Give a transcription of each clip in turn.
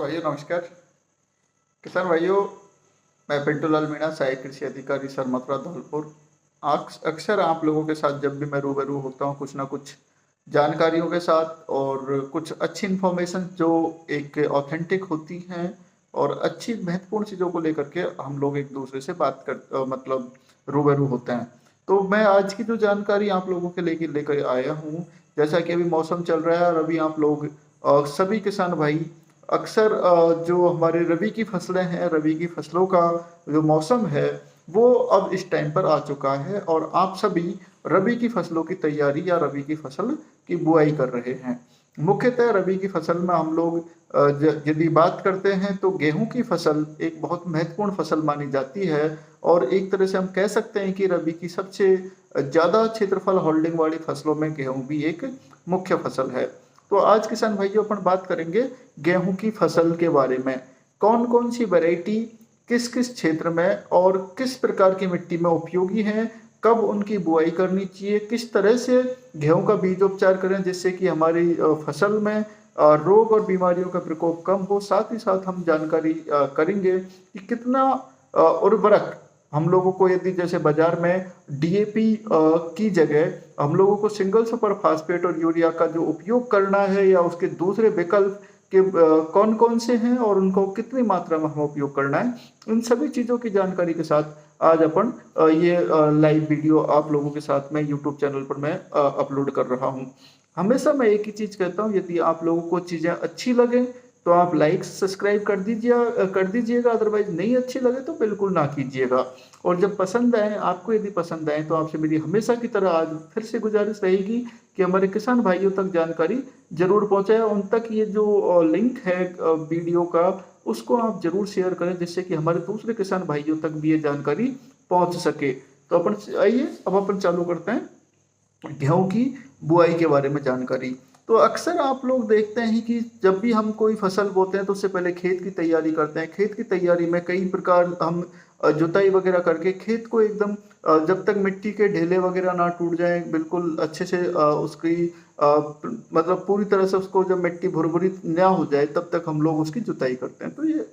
भाइयों नमस्कार। किसान भाइयों, मैं पिंटू लाल मीणा, सहायक कृषि अधिकारी सर मथुरा धौलपुर। अक्सर आप लोगों के साथ जब भी मैं रूबरू होता हूँ कुछ ना कुछ जानकारियों के साथ और कुछ अच्छी इन्फॉर्मेशन जो एक ऑथेंटिक होती हैं और अच्छी महत्वपूर्ण चीज़ों को लेकर के हम लोग एक दूसरे से बात कर मतलब रूबरू होते हैं। तो मैं आज की जो जानकारी आप लोगों के लेकर लेकर आया हूँ, जैसा कि अभी मौसम चल रहा है और अभी आप लोग सभी किसान भाई अक्सर जो हमारे रबी की फसलें हैं, रबी की फसलों का जो मौसम है वो अब इस टाइम पर आ चुका है और आप सभी रबी की फसलों की तैयारी या रबी की फसल की बुआई कर रहे हैं। मुख्यतः रबी की फसल में हम लोग यदि बात करते हैं तो गेहूं की फसल एक बहुत महत्वपूर्ण फसल मानी जाती है और एक तरह से हम कह सकते हैं कि रबी की सबसे ज़्यादा क्षेत्रफल होल्डिंग वाली फसलों में गेहूं भी एक मुख्य फसल है। तो आज किसान भाइयों अपन बात करेंगे गेहूं की फसल के बारे में। कौन कौन सी वैरायटी किस किस क्षेत्र में और किस प्रकार की मिट्टी में उपयोगी हैं, कब उनकी बुआई करनी चाहिए, किस तरह से गेहूं का बीजोपचार करें जिससे कि हमारी फसल में रोग और बीमारियों का प्रकोप कम हो। साथ ही साथ हम जानकारी करेंगे कि कितना उर्वरक हम लोगों को, यदि जैसे बाजार में डीएपी की जगह हम लोगों को सिंगल सुपर फास्फेट और यूरिया का जो उपयोग करना है या उसके दूसरे विकल्प के कौन कौन से हैं और उनको कितनी मात्रा में हमें उपयोग करना है, इन सभी चीज़ों की जानकारी के साथ आज अपन ये लाइव वीडियो आप लोगों के साथ में यूट्यूब चैनल पर मैं अपलोड कर रहा हूँ। हमेशा मैं एक ही चीज़ कहता हूँ, यदि आप लोगों को चीज़ें अच्छी लगे तो आप लाइक सब्सक्राइब कर दीजिएगा, अदरवाइज नहीं अच्छी लगे तो बिल्कुल ना कीजिएगा। और जब पसंद आए, आपको यदि पसंद आए तो आपसे मेरी हमेशा की तरह आज फिर से गुजारिश रहेगी कि हमारे किसान भाइयों तक जानकारी जरूर पहुंचाए। उन तक ये जो लिंक है वीडियो का उसको आप जरूर शेयर करें जिससे कि हमारे दूसरे किसान भाइयों तक भी ये जानकारी पहुंच सके। तो अपन आइए अब अपन चालू करते हैं गेहूं की बुआई के बारे में जानकारी। तो अक्सर आप लोग देखते हैं कि जब भी हम कोई फसल बोते हैं तो उससे पहले खेत की तैयारी करते हैं। खेत की तैयारी में कई प्रकार हम जुताई वगैरह करके खेत को एकदम जब तक मिट्टी के ढेले वगैरह ना टूट जाए, बिल्कुल अच्छे से उसकी मतलब पूरी तरह से उसको जब मिट्टी भुरभुरी ना हो जाए तब तक हम लोग उसकी जुताई करते हैं। तो ये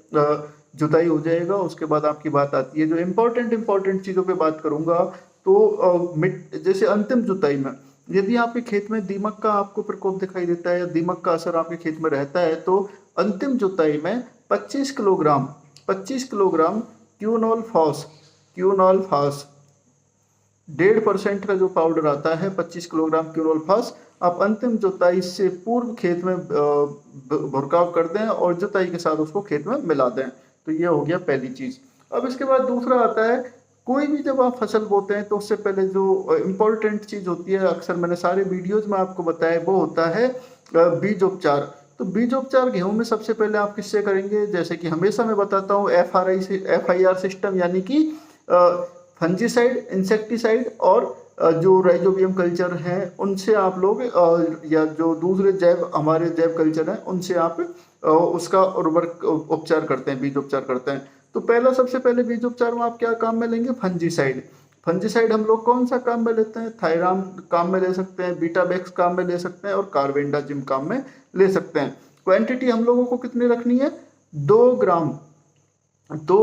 जुताई हो जाएगा। उसके बाद आपकी बात आती है जो इम्पोर्टेंट चीज़ों पे बात करूंगा। तो जैसे अंतिम जुताई में यदि आपके खेत में दीमक का आपको प्रकोप दिखाई देता है या दीमक का असर आपके खेत में रहता है तो अंतिम जुताई में 25 किलोग्राम क्यूनोल फास 1.5% का जो पाउडर आता है, 25 किलोग्राम क्यूनोल फास आप अंतिम जुताई से पूर्व खेत में भुरकाव कर दें और जुताई के साथ उसको खेत में मिला दें। तो ये हो गया पहली चीज। अब इसके बाद दूसरा आता है, कोई भी जब आप फसल बोते हैं तो उससे पहले जो इम्पोर्टेंट चीज होती है, अक्सर मैंने सारे वीडियोज में आपको बताया, वो होता है बीजोपचार। तो बीजोपचार गेहूं में सबसे पहले आप किससे करेंगे, जैसे कि हमेशा मैं बताता हूँ FIR सिस्टम, यानी कि फंजीसाइड, इंसेक्टिसाइड और जो राइजोबियम कल्चर हैं उनसे आप लोग या जो दूसरे हमारे जैव कल्चर हैं उनसे आप उसका उर्वरक उपचार करते हैं, बीज उपचार करते हैं। तो पहला सबसे पहले बीज उपचार में आप क्या काम में लेंगे, फंजीसाइड हम लोग कौन सा काम में लेते हैं, थायराम काम में ले सकते हैं, बीटाबैक्स काम में ले सकते हैं और कार्बेंडाजिम काम में ले सकते हैं। क्वांटिटी हम लोगों को कितनी रखनी है, 2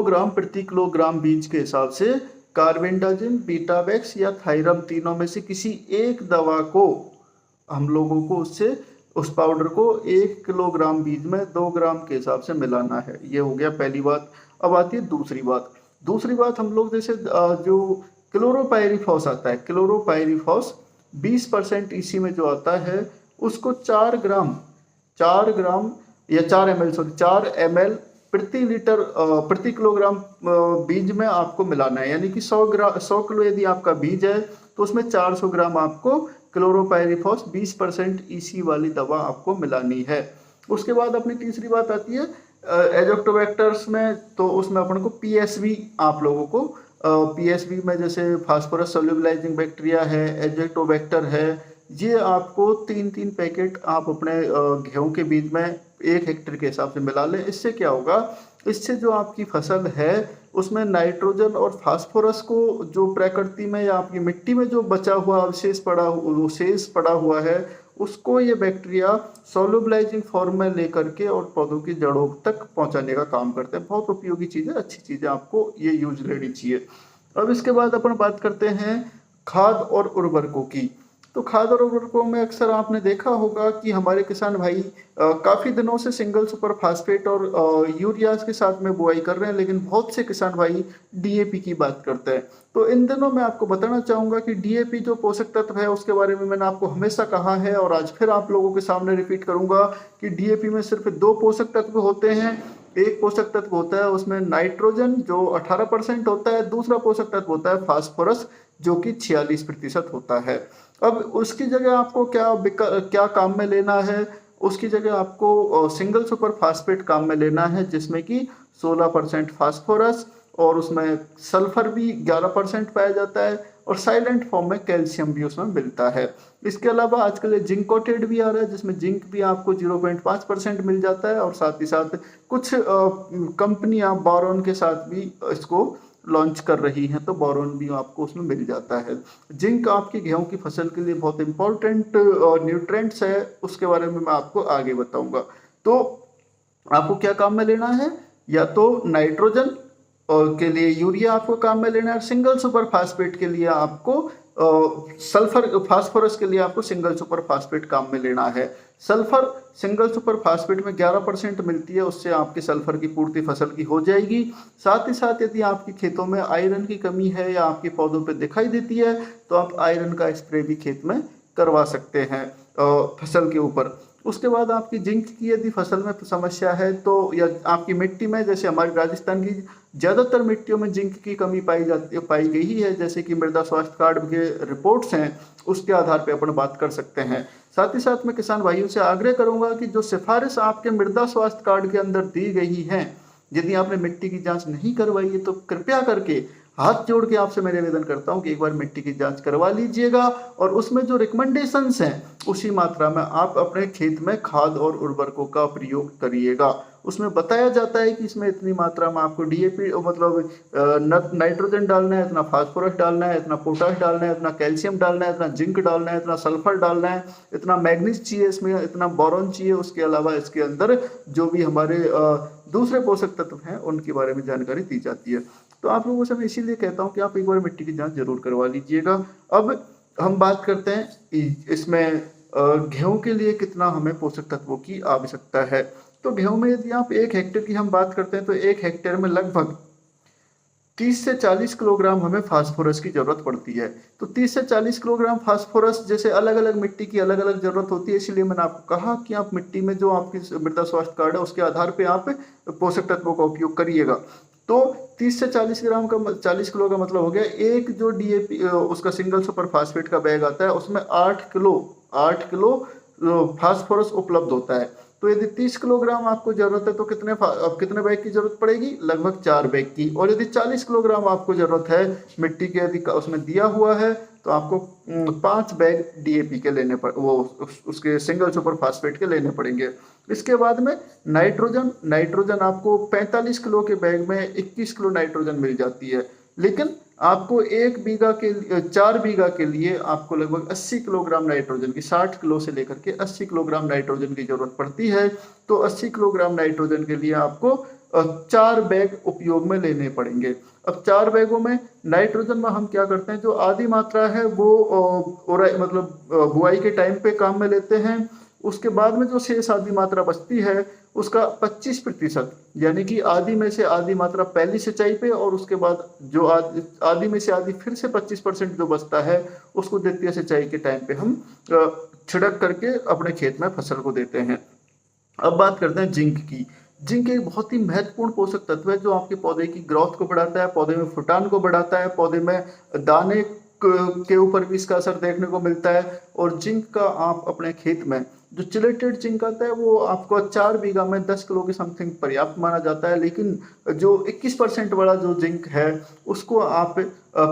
ग्राम प्रति किलोग्राम बीज के हिसाब से कार्बेंडाजिम, बीटाबैक्स या थायराम तीनों में से किसी एक दवा को हम लोगों को उस पाउडर को 1 किलोग्राम बीज में 2 ग्राम के हिसाब से मिलाना है। ये हो गया पहली बात। अब आती है दूसरी बात हम लोग जैसे जो क्लोरोपाइरीफॉस आता है, क्लोरोपाइरीफॉस 20% ईसी में जो आता है उसको 4 ग्राम या 4 ml प्रति किलोग्राम बीज में आपको मिलाना है। यानी कि 100 किलो यदि आपका बीज है तो उसमें 400 ग्राम आपको क्लोरोपाइरीफॉस 20% ईसी वाली दवा आपको मिलानी है। उसके बाद अपनी तीसरी बात आती है एजोक्टोबैक्टर्स में, तो उसमें अपन को पीएसवी आप लोगों को पीएसवी में जैसे फास्फोरस सोल्यूबलाइजिंग बैक्टीरिया है, एजोक्टोबैक्टर है, ये आपको 3 पैकेट आप अपने गेहूं के बीज में 1 हेक्टेयर के हिसाब से मिला लें। इससे क्या होगा, इससे जो आपकी फसल है उसमें नाइट्रोजन और फास्फोरस को जो प्रकृति में या आपकी मिट्टी में जो बचा हुआ अवशेष पड़ा हुआ है उसको ये बैक्टीरिया सोलुबलाइजिंग फॉर्म में लेकर के और पौधों की जड़ों तक पहुंचाने का काम करते हैं। बहुत उपयोगी चीज़ है, अच्छी चीज़ है, आपको ये यूज लेनी चाहिए। अब इसके बाद अपन बात करते हैं खाद और उर्वरकों की। तो खाद और उर्वरकों में अक्सर आपने देखा होगा कि हमारे किसान भाई काफ़ी दिनों से सिंगल सुपर फास्फेट और यूरियाज के साथ में बुआई कर रहे हैं, लेकिन बहुत से किसान भाई डीएपी की बात करते हैं। तो इन दिनों मैं आपको बताना चाहूँगा कि डीएपी जो पोषक तत्व है उसके बारे में मैंने आपको हमेशा कहा है और आज फिर आप लोगों के सामने रिपीट करूँगा कि डीएपी में सिर्फ 2 पोषक तत्व होते हैं। एक पोषक तत्व होता है उसमें नाइट्रोजन जो 18% होता है, दूसरा पोषक तत्व होता है फास्फोरस जो कि 46% होता है। अब उसकी जगह आपको क्या काम में लेना है, उसकी जगह आपको सिंगल सुपर फास्फेट काम में लेना है जिसमें कि 16% फास्फोरस और उसमें सल्फर भी 11% पाया जाता है और साइलेंट फॉर्म में कैल्शियम भी उसमें मिलता है। इसके अलावा आजकल जिंक कोटेड भी आ रहा है जिसमें जिंक भी आपको 0.5% मिल जाता है और साथ ही साथ कुछ कंपनियां बोरॉन के साथ भी इसको लॉन्च कर रही हैं, तो बोरॉन भी आपको उसमें मिल जाता है। जिंक आपकी गेहूं की फसल के लिए बहुत इंपॉर्टेंट न्यूट्रेंट्स है, उसके बारे में मैं आपको आगे बताऊंगा। तो आपको क्या काम में लेना है, या तो नाइट्रोजन के लिए यूरिया आपको काम में लेना है, सिंगल सुपर फास्फेट के लिए आपको सल्फर फास्फोरस के लिए आपको सिंगल सुपर फास्फेट काम में लेना है। सल्फर सिंगल सुपर फास्फेट में 11% मिलती है, उससे आपकी सल्फर की पूर्ति फसल की हो जाएगी। साथ ही साथ यदि आपके खेतों में आयरन की कमी है या आपके पौधों पे दिखाई देती है तो आप आयरन का स्प्रे भी खेत में करवा सकते हैं फसल के ऊपर। उसके बाद आपकी जिंक की यदि फसल में समस्या है तो, या आपकी मिट्टी में, जैसे हमारे राजस्थान की ज़्यादातर मिट्टियों में जिंक की कमी पाई गई है, जैसे कि मृदा स्वास्थ्य कार्ड के रिपोर्ट्स हैं उसके आधार पर अपन बात कर सकते हैं। साथ ही साथ मैं किसान भाइयों से आग्रह करूंगा कि जो सिफारिश आपके मृदा स्वास्थ्य कार्ड के अंदर दी गई है, यदि आपने मिट्टी की जांच नहीं करवाई है तो कृपया करके हाथ जोड़ के आपसे मैं निवेदन करता हूं कि एक बार मिट्टी की जांच करवा लीजिएगा और उसमें जो रिकमेंडेशंस हैं उसी मात्रा में आप अपने खेत में खाद और उर्वरकों का प्रयोग करिएगा। उसमें बताया जाता है कि इसमें इतनी मात्रा में आपको डीएपी मतलब नाइट्रोजन डालना है, इतना फास्फोरस डालना है, इतना पोटाश डालना है, इतना कैल्शियम डालना है, इतना जिंक डालना है, इतना सल्फर डालना है, इतना मैग्नीज चाहिए, इसमें इतना बोरॉन चाहिए। उसके अलावा इसके अंदर जो भी हमारे दूसरे पोषक तत्व हैं उनके बारे में जानकारी दी जाती है। तो आप लोगों से मैं इसीलिए कहता हूँ कि आप एक बार मिट्टी की जांच जरूर करवा लीजिएगा। अब हम बात करते हैं इसमें गेहूं के लिए कितना हमें पोषक तत्वों की आवश्यकता है। तो गेहूं में यदि आप 1 हेक्टेयर की हम बात करते हैं तो 1 हेक्टेयर में लगभग 30 से 40 किलोग्राम हमें फास्फोरस की जरूरत पड़ती है। तो 30 से 40 किलोग्राम फास्फोरस, जैसे अलग अलग मिट्टी की अलग अलग जरूरत होती है, इसलिए मैंने आपको कहा कि आप मिट्टी में जो आपकी मृदा स्वास्थ्य कार्ड है उसके आधार पे आप पोषक तत्वों का उपयोग करिएगा। तो 30 से 40 किलो का मतलब हो गया एक जो डीएपी उसका सिंगल सुपर फास्फेट का बैग आता है उसमें 8 किलो फास्फोरस उपलब्ध होता है। तो यदि 30 किलोग्राम आपको जरूरत है तो कितने बैग की जरूरत पड़ेगी, लगभग 4 बैग की। और यदि 40 किलोग्राम आपको जरूरत है मिट्टी के, यदि उसमें दिया हुआ है तो आपको 5 बैग डीएपी के लेने उसके सिंगल सुपर फास्फेट के लेने पड़ेंगे। इसके बाद में नाइट्रोजन आपको 45 किलो के बैग में 21 किलो नाइट्रोजन मिल जाती है, लेकिन आपको 4 बीघा के लिए आपको लगभग 80 किलोग्राम नाइट्रोजन की, 60 किलो से लेकर के 80 किलोग्राम नाइट्रोजन की जरूरत पड़ती है। तो 80 किलोग्राम नाइट्रोजन के लिए आपको 4 बैग उपयोग में लेने पड़ेंगे। अब 4 बैगों में नाइट्रोजन में हम क्या करते हैं, जो आधी मात्रा है वो बुआई के टाइम पे काम में लेते हैं। उसके बाद में जो शेष आधी मात्रा बचती है उसका 25%, यानी कि आधी में से आधी मात्रा पहली सिंचाई पे, और उसके बाद जो आधी में से आधी फिर से 25% जो बचता है उसको द्वितीय सिंचाई के टाइम पे हम छिड़क करके अपने खेत में फसल को देते हैं। अब बात करते हैं जिंक की। जिंक एक बहुत ही महत्वपूर्ण पोषक तत्व है जो आपके पौधे की ग्रोथ को बढ़ाता है, पौधे में फुटान को बढ़ाता है, पौधे में दाने के ऊपर भी इसका असर देखने को मिलता है। और जिंक का आप अपने खेत में जो चिलेटेड जिंक आता है वो आपको 4 बीघा में 10 किलो की समथिंग पर्याप्त माना जाता है, लेकिन जो 21% वाला जो जिंक है उसको आप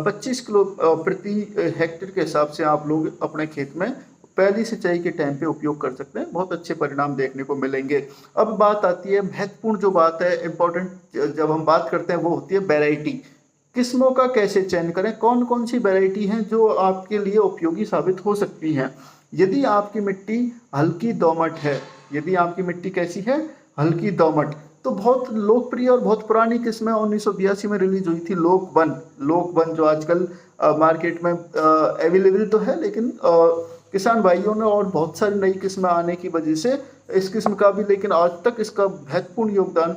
25 किलो प्रति हेक्टेयर के हिसाब से आप लोग अपने खेत में पहली सिंचाई के टाइम पे उपयोग कर सकते हैं। बहुत अच्छे परिणाम देखने को मिलेंगे। अब बात आती है महत्वपूर्ण जो बात है, इंपॉर्टेंट जब हम बात करते हैं वो होती है वैरायटी। किस्मों का कैसे चयन करें, कौन कौन सी वैरायटी हैं जो आपके लिए उपयोगी साबित हो सकती हैं। यदि आपकी मिट्टी हल्की दोमट है, यदि आपकी मिट्टी कैसी है, हल्की दोमट, तो बहुत लोकप्रिय और बहुत पुरानी किस्म है 1982 में रिलीज हुई थी लोक वन जो आजकल मार्केट में अवेलेबल तो है, लेकिन किसान भाइयों ने और बहुत सारी नई किस्में आने की वजह से इस किस्म का भी, लेकिन आज तक इसका महत्वपूर्ण योगदान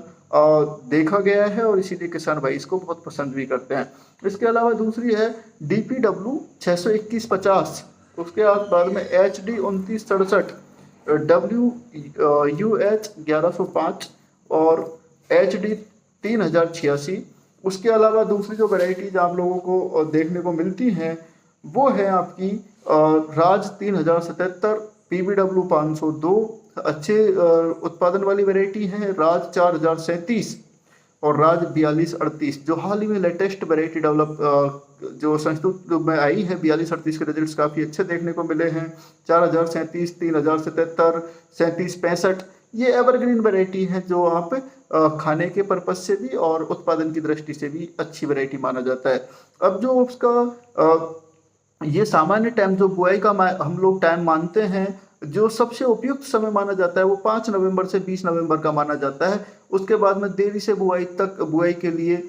देखा गया है और इसीलिए किसान भाई इसको बहुत पसंद भी करते हैं। इसके अलावा दूसरी है DPW 62150, उसके बाद में HD 2967, WUH 1105 और HD 3086। उसके अलावा दूसरी जो वैरायटीज आप लोगों को देखने को मिलती हैं वो है आपकी राज 3077, PBW 502, अच्छे उत्पादन वाली वैरायटी है राज 4037 और राज 4238, जो हाल ही में लेटेस्ट वैरायटी डेवलप जो संस्कृत में आई है 4238 के रिजल्ट्स काफ़ी अच्छे देखने को मिले हैं। 4037, 3077, 3765 ये एवरग्रीन वैरायटी है जो आप खाने के पर्पज से भी और उत्पादन की दृष्टि से भी अच्छी वैरायटी माना जाता है। अब जो उसका ये सामान्य टाइम जो बुआई का हम लोग टाइम मानते हैं, जो सबसे उपयुक्त समय माना जाता है वो 5 नवंबर से 20 नवंबर का माना जाता है। उसके बाद में देरी से बुआई के लिए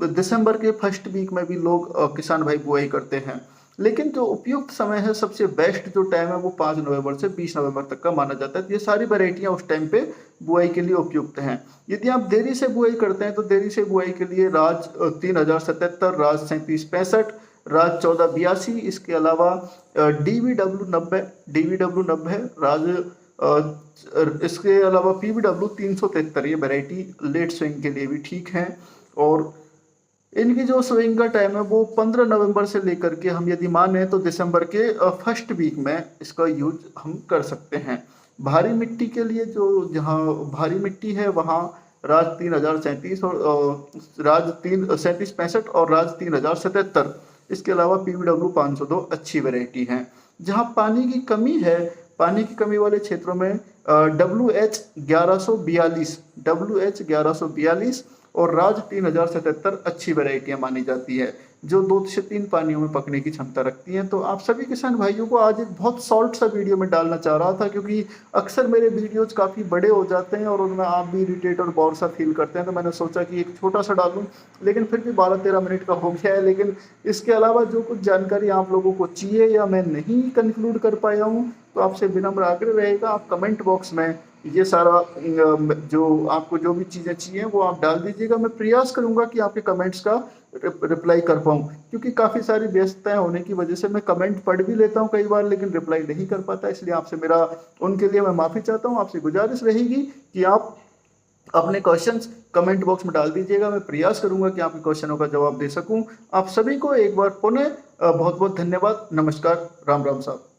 दिसंबर के फर्स्ट वीक में भी लोग किसान भाई बुआई करते हैं, लेकिन जो उपयुक्त समय है, सबसे बेस्ट जो टाइम है वो 5 नवंबर से 20 नवंबर तक का माना जाता है। ये सारी वैरायटियां उस टाइम पे बुआई के लिए उपयुक्त हैं। यदि आप देरी से बुआई करते हैं तो देरी से बुआई के लिए राज 3077, राज 3765, राज 1482, इसके अलावा DVW 90, राज इसके अलावा PBW 373, ये वैरायटी लेट स्विंग के लिए भी ठीक है। और इनकी जो स्विंग का टाइम है वो 15 नवंबर से लेकर के हम यदि माने तो दिसंबर के फर्स्ट वीक में इसका यूज हम कर सकते हैं। भारी मिट्टी के लिए जो जहाँ भारी मिट्टी है वहाँ राज 3037 और राज 3765 और राज 3077, इसके अलावा PBW 502 अच्छी वैरायटी हैं। जहाँ पानी की कमी है, पानी की कमी वाले क्षेत्रों में WH 1142 और राज 3077 अच्छी वैरायटियां मानी जाती है, जो 2 से 3 पानियों में पकने की क्षमता रखती हैं। तो आप सभी किसान भाइयों को आज एक बहुत शॉर्ट सा वीडियो में डालना चाह रहा था, क्योंकि अक्सर मेरे वीडियोज काफ़ी बड़े हो जाते हैं और उनमें आप भी इरिटेट और बोर सा फील करते हैं, तो मैंने सोचा कि एक छोटा सा डालूं, लेकिन फिर भी 12-13 मिनट का हो गया है। लेकिन इसके अलावा जो कुछ जानकारी आप लोगों को चाहिए या मैं नहीं कंक्लूड कर पाया हूँ, तो आपसे विनम्र आग्रह रहेगा आप कमेंट बॉक्स में ये सारा जो आपको जो भी चीज़ें चाहिए वो आप डाल दीजिएगा। मैं प्रयास करूंगा कि आपके कमेंट्स का रिप्लाई कर पाऊँ, क्योंकि काफ़ी सारी व्यस्तताएं होने की वजह से मैं कमेंट पढ़ भी लेता हूं कई बार, लेकिन रिप्लाई नहीं कर पाता। इसलिए आपसे उनके लिए मैं माफ़ी चाहता हूं। आपसे गुजारिश रहेगी कि आप अपने क्वेश्चंस कमेंट बॉक्स में डाल दीजिएगा। मैं प्रयास करूंगा कि आपके क्वेश्चनों का जवाब दे सकूं। आप सभी को एक बार पुनः बहुत बहुत धन्यवाद। नमस्कार। राम राम साहब।